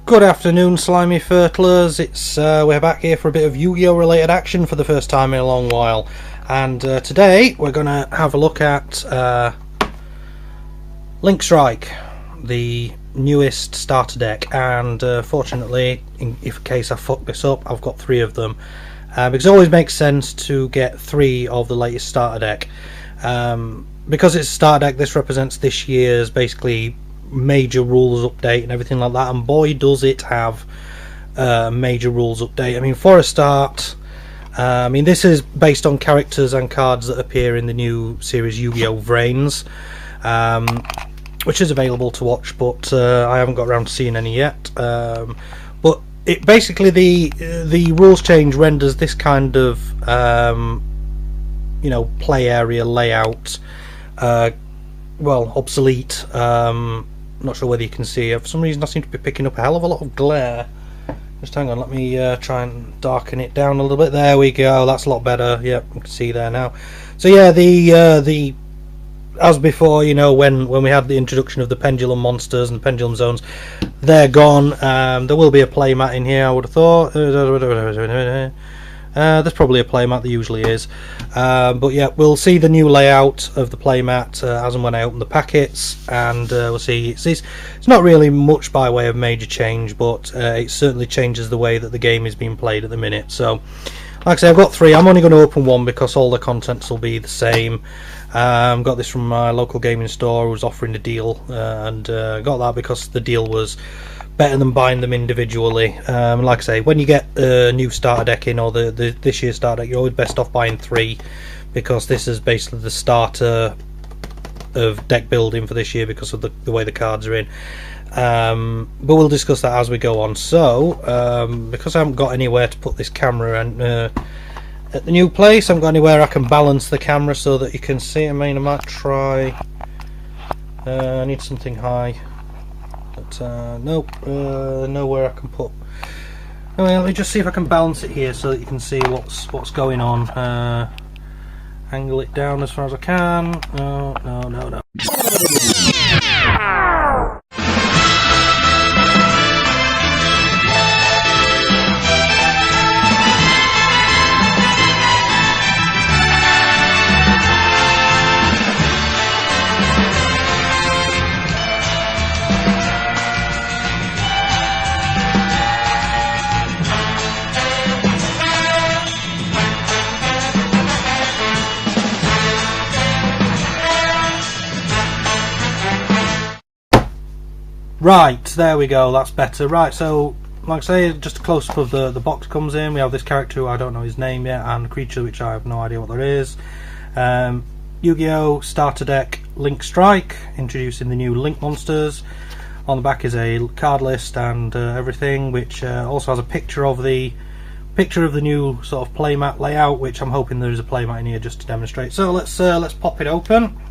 Good afternoon, slimy fertilers. We're back here for a bit of Yu-Gi-Oh related action for the first time in a long while, and today we're going to have a look at Link Strike, the newest starter deck. And fortunately, in case I fuck this up, I've got 3 of them, because it always makes sense to get 3 of the latest starter deck. Because it's a starter deck, this represents this year's basically major rules update and everything like that, and boy does it have a major rules update. I mean, for a start, this is based on characters and cards that appear in the new series Yu-Gi-Oh! Vrains, which is available to watch, but I haven't got around to seeing any yet. But it basically, the rules change renders this kind of play area layout well, obsolete. Not sure whether you can see. For some reason I seem to be picking up a hell of a lot of glare. Just hang on, let me try and darken it down a little bit. There we go, that's a lot better. Yep, you can see there now. So yeah, the as before, when we had the introduction of the pendulum monsters and pendulum zones, they're gone. There will be a playmat in here, I would have thought. There's probably a playmat, there usually is, but yeah, we'll see the new layout of the playmat as and when I open the packets, and we'll see. It's not really much by way of major change, but it certainly changes the way that the game is being played at the minute. So, like I say, I've got 3. I'm only going to open 1 because all the contents will be the same. Got this from my local gaming store who was offering a deal, and got that because the deal was better than buying them individually. Like I say, when you get a new starter deck in, or this year's starter deck, you're always best off buying 3, because this is basically the starter of deck building for this year because of the way the cards are in. But we'll discuss that as we go on. So because I haven't got anywhere to put this camera and at the new place, I haven't got anywhere I can balance the camera so that you can see. I might try. I need something high. But nope, nowhere I can put. Anyway, let me just see if I can balance it here so that you can see what's going on. Angle it down as far as I can. No. Right, there we go, that's better. Right, so like I say, just a close-up of the box comes in. We have this character who I don't know his name yet, and a creature which I have no idea what there is. Yu-Gi-Oh! Starter deck Link Strike, introducing the new Link monsters. On the back is a card list and everything, which also has a picture of the new sort of playmat layout, which I'm hoping there is a playmat in here just to demonstrate. So let's pop it open.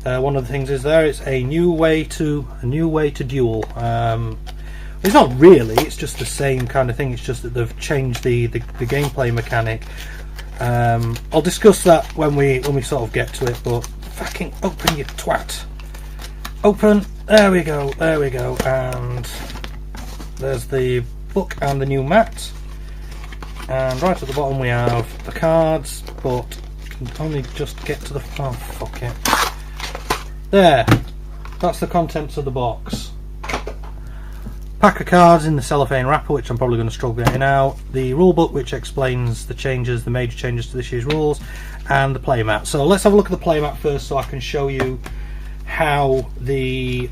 One of the things is there, it's a new way to duel. It's not really, it's just the same kind of thing, it's just that they've changed the gameplay mechanic. I'll discuss that when we sort of get to it, but fucking open, you twat. Open, there we go, and there's the book and the new mat, and right at the bottom we have the cards, but can only just get to the, oh fuck it. There, that's the contents of the box. Pack of cards in the cellophane wrapper, which I'm probably going to struggle getting out. The rule book, which explains the major changes to this year's rules, and the playmat. So let's have a look at the playmat first, so I can show you how the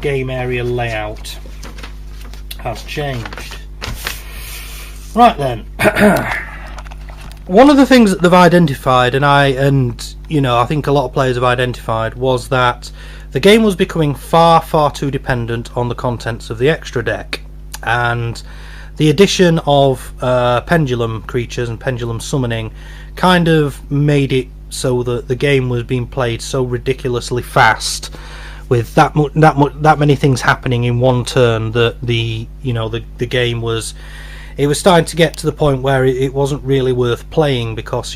game area layout has changed. Right then. One of the things that they've identified, and I think a lot of players have identified, was that the game was becoming far too dependent on the contents of the extra deck, and the addition of pendulum creatures and pendulum summoning kind of made it so that the game was being played so ridiculously fast, with that many things happening in one turn, that the game was. It was starting to get to the point where it wasn't really worth playing, because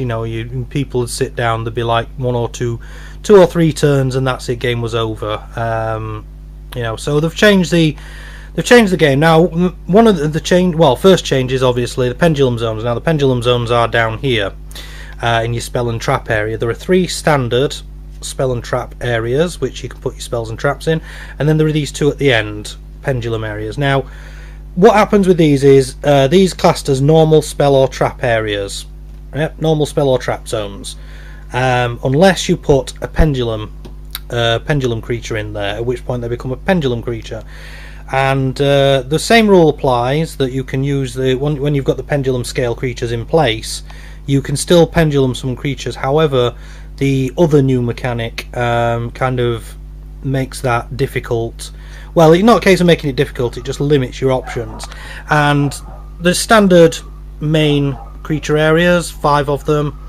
people would sit down, there'd be like 1 or 2 or 3 turns, and that's it, game was over. So they've changed the they've changed the game. Now, one of the change, well, first change is obviously the pendulum zones. Now, the pendulum zones are down here in your spell and trap area. There are 3 standard spell and trap areas which you can put your spells and traps in, and then there are these 2 at the end, pendulum areas. Now, what happens with these is these classed as normal spell or trap areas. Yep, normal spell or trap zones, unless you put a pendulum creature in there, at which point they become a pendulum creature. And the same rule applies, that you can use when you've got the pendulum scale creatures in place, you can still pendulum some creatures. However, the other new mechanic kind of makes that difficult. Well, it's not a case of making it difficult, it just limits your options. And the standard main creature areas, 5 of them,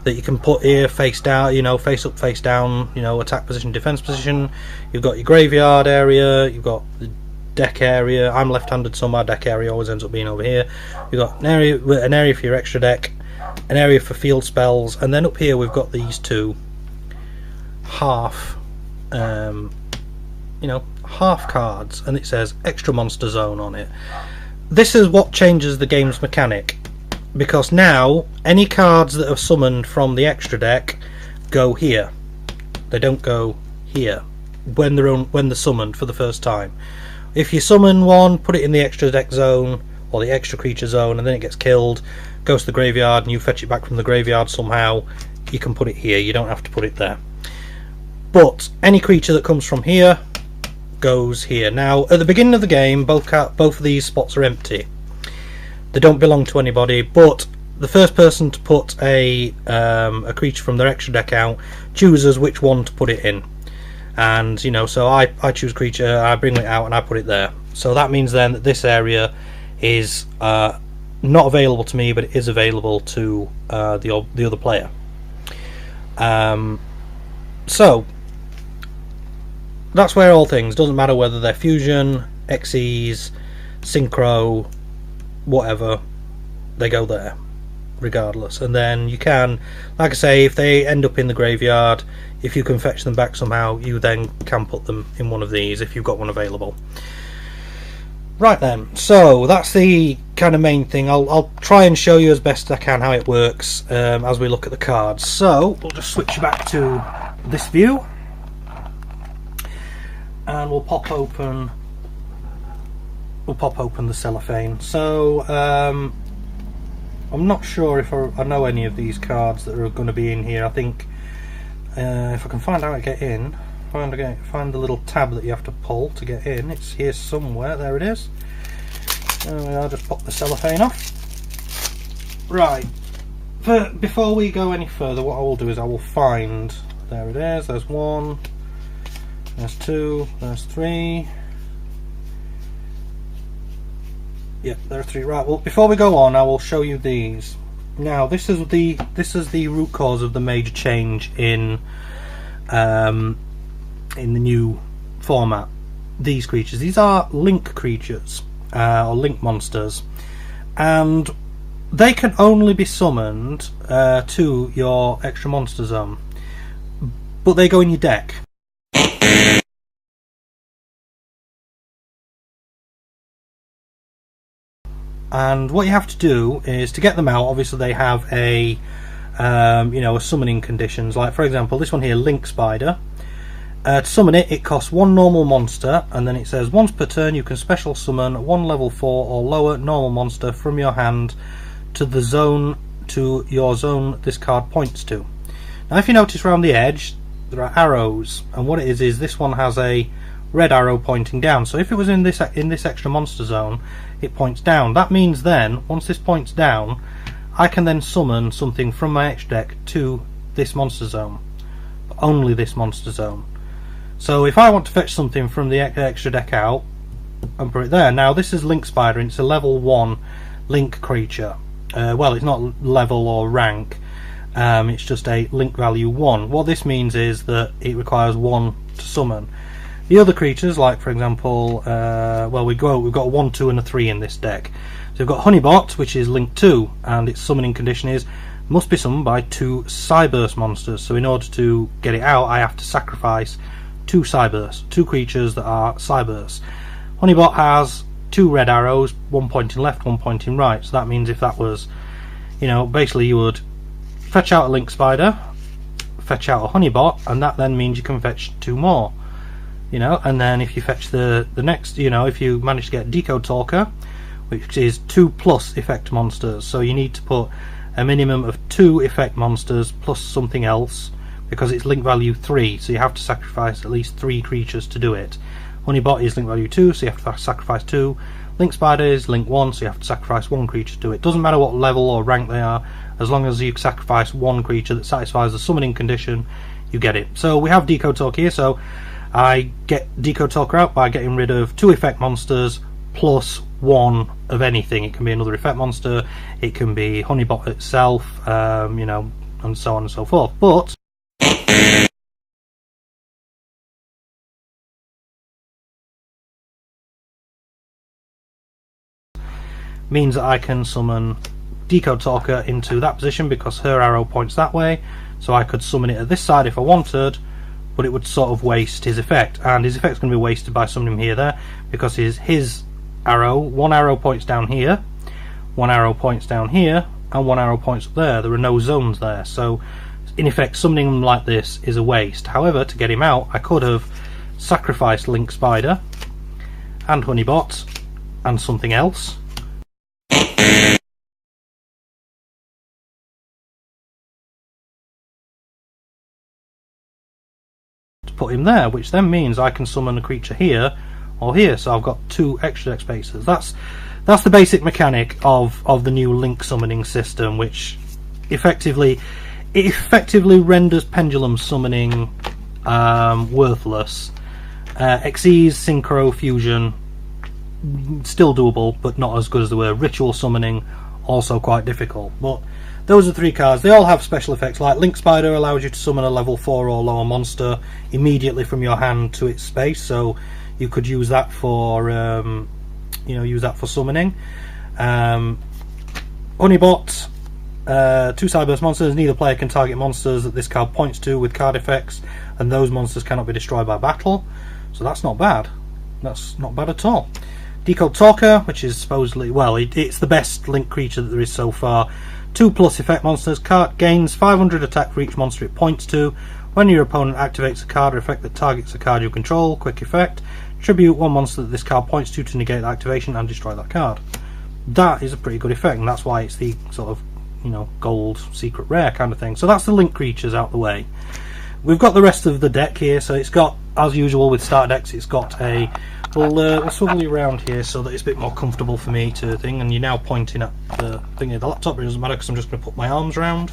that you can put here, face down, face up, face down, attack position, defense position. You've got your graveyard area, you've got the deck area. I'm left-handed, so my deck area always ends up being over here. You've got an area for your extra deck, an area for field spells, and then up here we've got these 2 half cards, and it says extra monster zone on it. This is what changes the game's mechanic, because now any cards that are summoned from the extra deck go here. They don't go here when they're summoned for the first time. If you summon one, put it in the extra deck zone or the extra creature zone, and then it gets killed, goes to the graveyard, and you fetch it back from the graveyard somehow, you can put it here. You don't have to put it there. But any creature that comes from here goes here. Now, at the beginning of the game, both of these spots are empty. They don't belong to anybody, but the first person to put a creature from their extra deck out chooses which one to put it in. And so I choose creature, I bring it out, and I put it there. So that means then that this area is not available to me, but it is available to the other player. So that's where all things, doesn't matter whether they're fusion, XEs, synchro, whatever, they go there regardless. And then you can, like I say, if they end up in the graveyard, if you can fetch them back somehow, you then can put them in one of these if you've got one available. Right then, so that's the kind of main thing. I'll try and show you as best I can how it works as we look at the cards. So we'll just switch back to this view, and we'll pop open the cellophane. So I'm not sure if I know any of these cards that are going to be in here. I think if I can find out how to get in, find the little tab that you have to pull to get in. It's here somewhere. There it is. I'll just pop the cellophane off. Right. Before we go any further, what I will do is I will find. There it is. There's 1. There's 2. There's 3. Yep, there are 3. Right. Well, before we go on, I will show you these. Now, this is the root cause of the major change in the new format. These creatures. These are link creatures or link monsters, and they can only be summoned to your extra monster zone, but they go in your deck. And what you have to do is to get them out. Obviously, they have a a summoning conditions. Like for example, this one here, Link Spider. To summon it, it costs 1 normal monster, and then it says once per turn you can special summon 1 level 4 or lower normal monster from your hand to your zone this card points to. Now, if you notice around the edge, there are arrows, and what it is this one has a red arrow pointing down. So if it was in this extra monster zone, it points down. That means then, once this points down, I can then summon something from my extra deck to this monster zone, but only this monster zone. So if I want to fetch something from the extra deck out and put it there, now this is Link Spider, and it's a level 1 link creature. Well, it's not level or rank, it's just a link value 1. What this means is that it requires 1 to summon. The other creatures, like for example, well, we've got a 1, 2 and a 3 in this deck. So we've got Honeybot, which is link 2, and its summoning condition is must be summoned by 2 Cyburst monsters. So in order to get it out, I have to sacrifice 2 Cybursts, 2 creatures that are Cybursts. Honeybot has 2 red arrows, one pointing left, one pointing right. So that means if that was, you know, basically you would fetch out a link spider, fetch out a Honeybot, and that then means you can fetch 2 more. You know, and then if you fetch the next, you know, if you manage to get Decode Talker, which is 2 plus effect monsters, so you need to put a minimum of 2 effect monsters plus something else, because it's link value 3, so you have to sacrifice at least 3 creatures to do it. Honeybot is link value 2, so you have to sacrifice 2. Link Spider is link 1, so you have to sacrifice 1 creature to do it. Doesn't matter what level or rank they are, as long as you sacrifice 1 creature that satisfies the summoning condition, you get it. So we have Decode Talker here, so I get Decode Talker out by getting rid of 2 effect monsters plus 1 of anything. It can be another effect monster, it can be Honeybot itself, you know, and so on and so forth. But means that I can summon Decode Talker into that position because her arrow points that way, so I could summon it at this side if I wanted, but it would sort of waste his effect, and his effect's going to be wasted by summoning him here there, because his arrow, 1 arrow points down here, 1 arrow points down here, and 1 arrow points up there. There are no zones there, so in effect summoning him like this is a waste. However, to get him out, I could have sacrificed Link Spider and Honeybot and something else, put him there, which then means I can summon a creature here or here, so I've got 2 extra deck spaces. That's the basic mechanic of the new link summoning system, which effectively renders pendulum summoning worthless. Xyz, Synchro, Fusion still doable, but not as good as they were. Ritual summoning also quite difficult, but those are 3 cards. They all have special effects, like Link Spider allows you to summon a level 4 or lower monster immediately from your hand to its space, so you could use that for summoning. Honeybot, 2 Cyberburst monsters. Neither player can target monsters that this card points to with card effects, and those monsters cannot be destroyed by battle, so that's not bad. That's not bad at all. Decode Talker, which is supposedly, well, it's the best link creature that there is so far. 2 plus effect monsters. Card gains 500 attack for each monster it points to. When your opponent activates a card or effect that targets a card you control, quick effect, tribute 1 monster that this card points to negate the activation and destroy that card. That is a pretty good effect, and that's why it's the sort of, you know, gold secret rare kind of thing. So that's the link creatures out the way. We've got the rest of the deck here, so it's got, as usual with starter decks, it's got a, we'll swivel you around here so that it's a bit more comfortable for me to thing, and you're now pointing at the thing of the laptop, but it doesn't matter because I'm just going to put my arms around.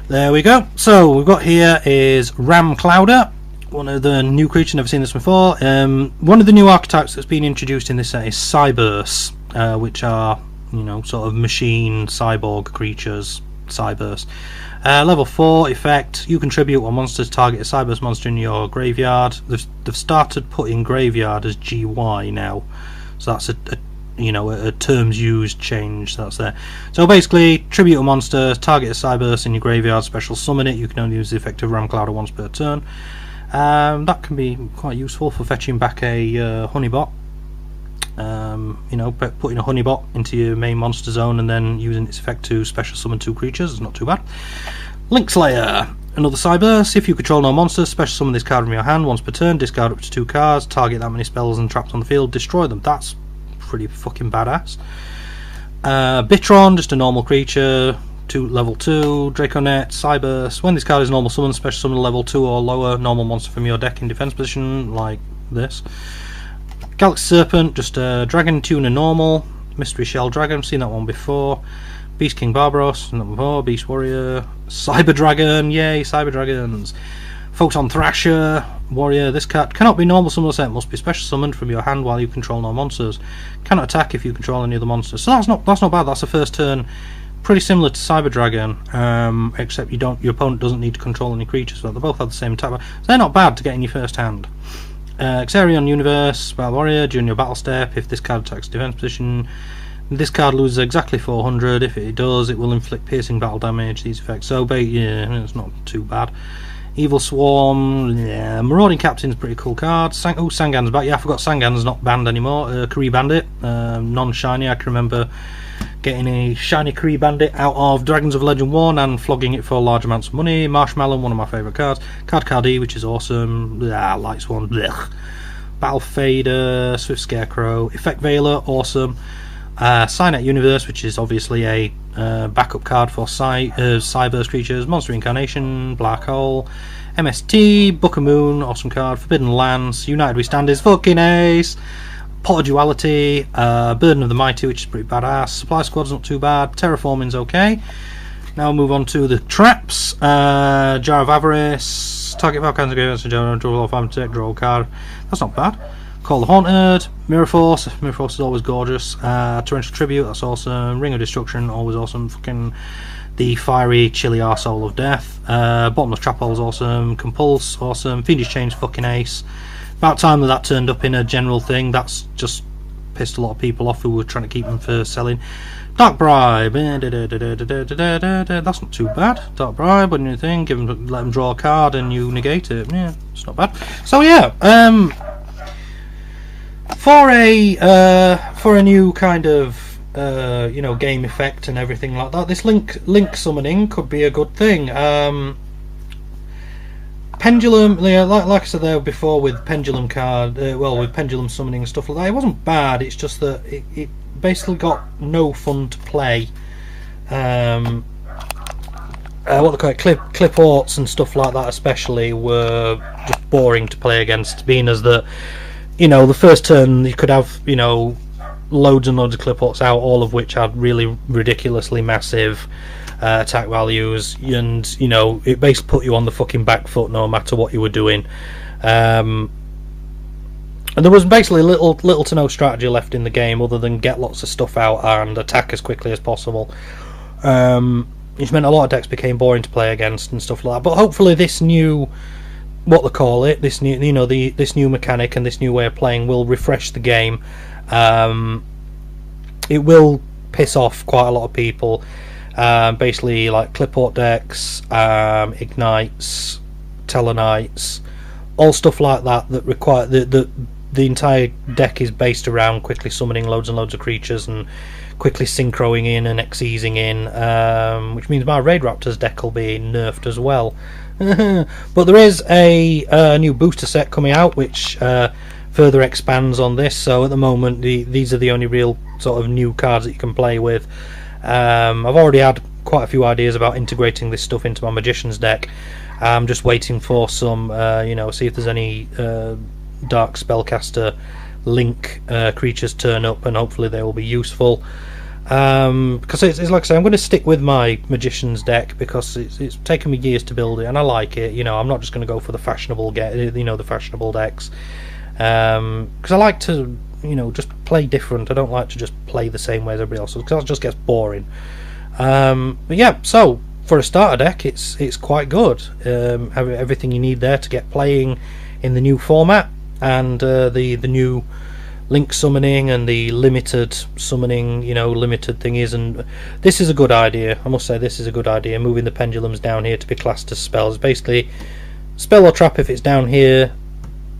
There we go. So we've got here is Ram Clouder, one of the new creatures, never seen this before. One of the new archetypes that's been introduced in this set is Cybursts, which are, you know, sort of machine cyborg creatures. Cyburst. Level 4 effect, you contribute 1 monster to target a Cyburst monster in your graveyard. They've started putting graveyard as GY now, so that's a terms used change that's there. So basically, tribute a monster, target a Cyburst in your graveyard, special summon it. You can only use the effect of Ram Clouder once per turn. That can be quite useful for fetching back a Honeybot. You know, putting a Honeybot into your main monster zone and then using its effect to special summon 2 creatures is not too bad. Link Slayer, another Cyburst. If you control no monsters, special summon this card from your hand once per turn, discard up to 2 cards, target that many spells and traps on the field, destroy them. That's pretty fucking badass. Bitron, just a normal creature, level 2, Draconet, Cyburst. When this card is normal summon, special summon a level 2 or lower normal monster from your deck in defense position, like this. Galaxy Serpent, just a Dragon Tuner normal. Mystery Shell Dragon, seen that one before. Beast King Barbaros, seen that before. Beast Warrior. Cyber Dragon, yay, Cyber Dragons. Photon Thrasher, Warrior. This card cannot be normal summon set, must be special summoned from your hand while you control no monsters. Cannot attack if you control any other monsters. So that's not bad, that's the first turn. Pretty similar to Cyber Dragon, except your opponent doesn't need to control any creatures, so they both have the same attack. So they're not bad to get in your first hand. Xarion Universe, Battle Warrior, during your battle step, if this card attacks defense position, this card loses exactly 400. If it does, it will inflict piercing battle damage, these effects. So, yeah, it's not too bad. Evil Swarm, yeah. Marauding Captain's a pretty cool card. Sangan's back. Yeah, I forgot Sangan's not banned anymore. Kree Bandit, non-shiny. I can remember getting a shiny Kree Bandit out of Dragons of Legend 1 and flogging it for large amounts of money. Marshmallow, one of my favourite cards. Card which is awesome. Light Swan, blech. Battle Fader, Swift Scarecrow, Effect Veiler, awesome. Cynet Universe, which is obviously a backup card for Cyberse creatures. Monster Incarnation, Black Hole, MST, Book of Moon, awesome card. Forbidden Lands, United We Stand is fucking ace. Pot of Duality, Burden of the Mighty, which is pretty badass. Supply Squad's not too bad. Terraforming's okay. Now we'll move on to the traps. Jar of Avarice, target of all kinds of games, draw off draw a card. That's not bad. Call the Haunted, Mirror Force is always gorgeous. Torrential Tribute, that's awesome. Ring of Destruction, always awesome. Fucking the fiery, chilly arsehole of death. Bottomless Trap Hole is awesome. Compulse, awesome. Fiendish Change, fucking ace. About time that turned up in a general thing. That's just pissed a lot of people off who were trying to keep them for selling. Dark Bribe, that's not too bad. Dark Bribe, what do you think? Let them draw a card and you negate it. Yeah, it's not bad. So yeah, for a new kind of game effect and everything like that, this link summoning could be a good thing. Pendulum, like I said there before with Pendulum card, with Pendulum summoning and stuff like that, it wasn't bad. It's just that it basically got no fun to play. What they call it, clip arts and stuff like that, especially, were just boring to play against. Being as that, the first turn you could have loads and loads of clip arts out, all of which had really ridiculously massive attack values, and it basically put you on the fucking back foot no matter what you were doing. And there was basically little to no strategy left in the game other than get lots of stuff out and attack as quickly as possible, which meant a lot of decks became boring to play against and stuff like that. But hopefully this new, this new this new mechanic and this new way of playing will refresh the game. It will piss off quite a lot of people. Basically like Clipart decks, Ignites, Tellarknights, all stuff like that require the entire deck is based around quickly summoning loads and loads of creatures and quickly synchroing in and Xyzing in, which means my Raid Raptors deck will be nerfed as well. But there is a new booster set coming out which further expands on this, so at the moment these are the only real sort of new cards that you can play with. I've already had quite a few ideas about integrating this stuff into my Magician's deck. I'm just waiting for some, see if there's any Dark Spellcaster Link creatures turn up, and hopefully they will be useful. Because it's like I say, I'm going to stick with my Magician's deck because it's taken me years to build it, and I like it. I'm not just going to go for the fashionable the fashionable decks, because I like to just play different. I don't like to just play the same way as everybody else, because that just gets boring. But yeah, so for a starter deck, it's quite good. Have everything you need there to get playing in the new format, and the new link summoning and the limited summoning, limited thingies. And this is a good idea. I must say, this is a good idea. Moving the pendulums down here to be classed as spells. Basically, spell or trap if it's down here,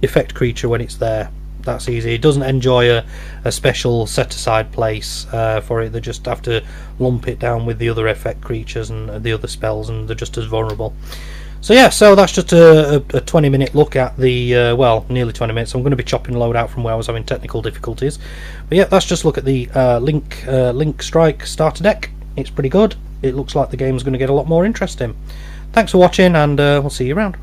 effect creature when it's there. That's easy. It doesn't enjoy a special set aside place for it. They just have to lump it down with the other effect creatures and the other spells, and they're just as vulnerable. So yeah, so that's just a 20-minute look at the nearly 20 minutes. I'm going to be chopping a load out from where I was having technical difficulties. But yeah, that's just a look at the Link Strike starter deck. It's pretty good. It looks like the game's going to get a lot more interesting. Thanks for watching, and we'll see you around.